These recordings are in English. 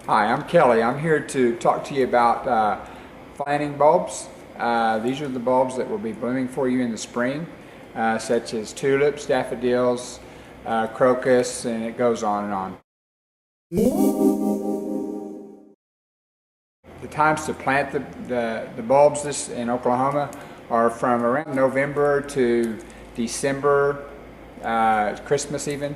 Hi, I'm Kelly. I'm here to talk to you about planting bulbs. These are the bulbs that will be blooming for you in the spring, such as tulips, daffodils, crocus, and it goes on and on. The times to plant the bulbs in Oklahoma are from around November to December, Christmas even.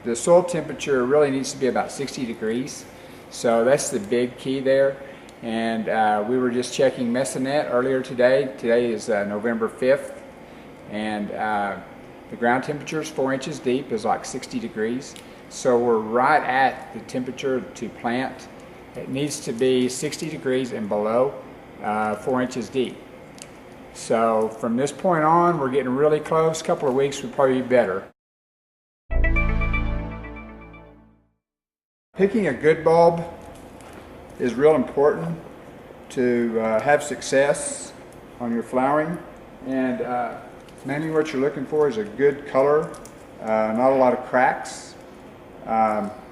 The soil temperature really needs to be about 60 degrees, so that's the big key there. And we were just checking Mesonet earlier today. Today is November 5th, and the ground temperature is 4 inches deep, is like 60 degrees. So we're right at the temperature to plant. It needs to be 60 degrees and below, 4 inches deep. So from this point on, we're getting really close. A couple of weeks would probably be better. Picking a good bulb is real important to have success on your flowering, and mainly what you're looking for is a good color, not a lot of cracks.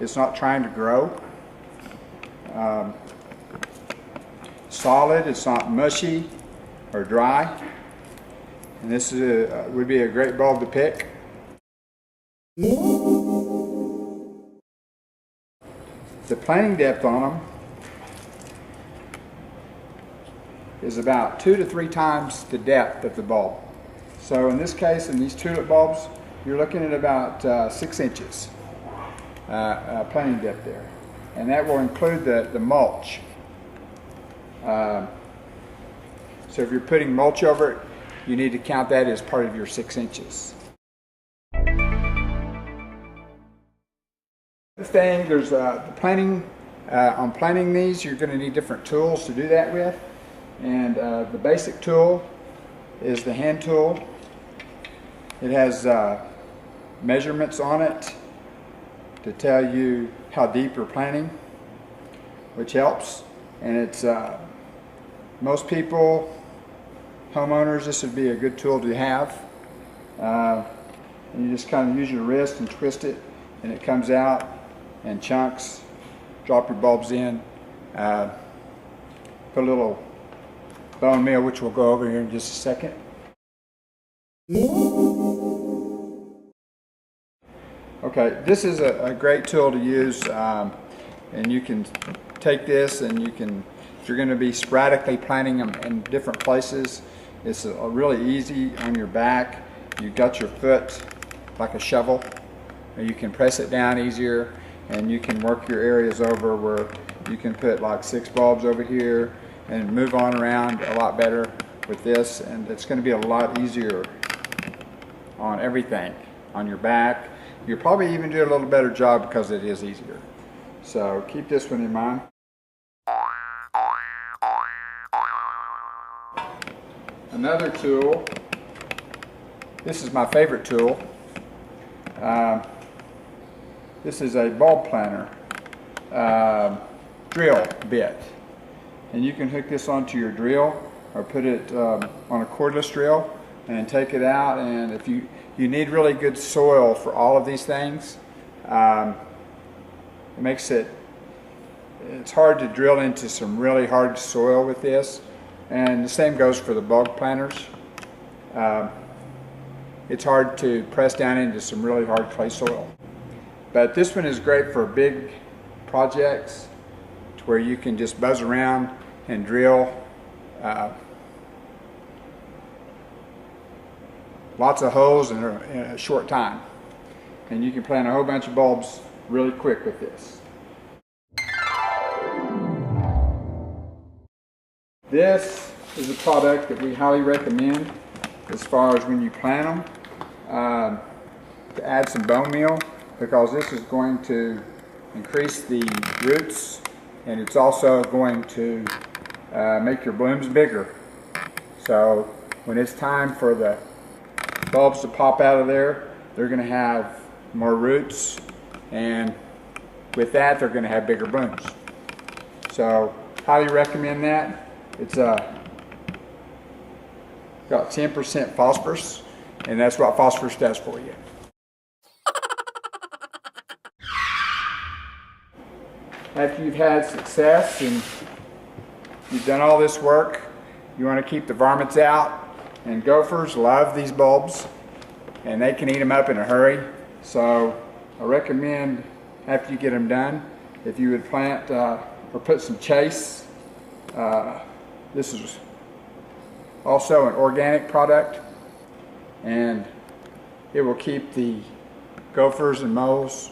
It's not trying to grow. Solid, it's not mushy or dry, and this would be a great bulb to pick. The planting depth on them is about 2 to 3 times the depth of the bulb. So in this case, in these tulip bulbs, you're looking at about 6 inches planting depth there. And that will include the mulch. So if you're putting mulch over it, you need to count that as part of your 6 inches. The thing, there's the planting, on planting these, you're going to need different tools to do that with. And the basic tool is the hand tool. It has measurements on it to tell you how deep you're planting, which helps. And it's most people, homeowners, this would be a good tool to have. And you just kind of use your wrist and twist it, and it comes out in chunks. Drop your bulbs in. Put a little bone meal, which we'll go over here in just a second. Okay, this is a great tool to use, and you can take this and you can, if you're going to be sporadically planting them in different places, it's really easy on your back. You've got your foot like a shovel, and you can press it down easier, and you can work your areas over where you can put like 6 bulbs over here and move on around a lot better with this, and it's going to be a lot easier on everything on your back. You'll probably even do a little better job because it is easier. So keep this one in mind. Another tool, this is my favorite tool. This is a bulb planter drill bit, and you can hook this onto your drill or put it on a cordless drill and take it out. And if you need really good soil for all of these things, it makes it's hard to drill into some really hard soil with this, and the same goes for the bulb planters. It's hard to press down into some really hard clay soil. But this one is great for big projects to where you can just buzz around and drill lots of holes in a short time. And you can plant a whole bunch of bulbs really quick with this. This is a product that we highly recommend as far as when you plant them, to add some bone meal, because this is going to increase the roots, and it's also going to make your blooms bigger. So when it's time for the bulbs to pop out of there, they're going to have more roots, and with that they're going to have bigger blooms. So highly recommend that. It's got 10% phosphorus, and that's what phosphorus does for you. after you've had success and you've done all this work, you want to keep the varmints out. And gophers love these bulbs, and they can eat them up in a hurry. So I recommend, after you get them done, if you would plant or put some chase. This is also an organic product, and it will keep the gophers and moles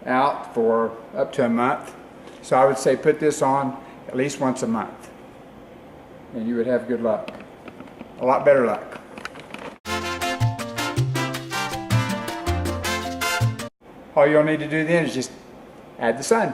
out for up to a month. So I would say put this on at least once a month, and you would have good luck. A lot better luck. All you'll need to do then is just add the sun.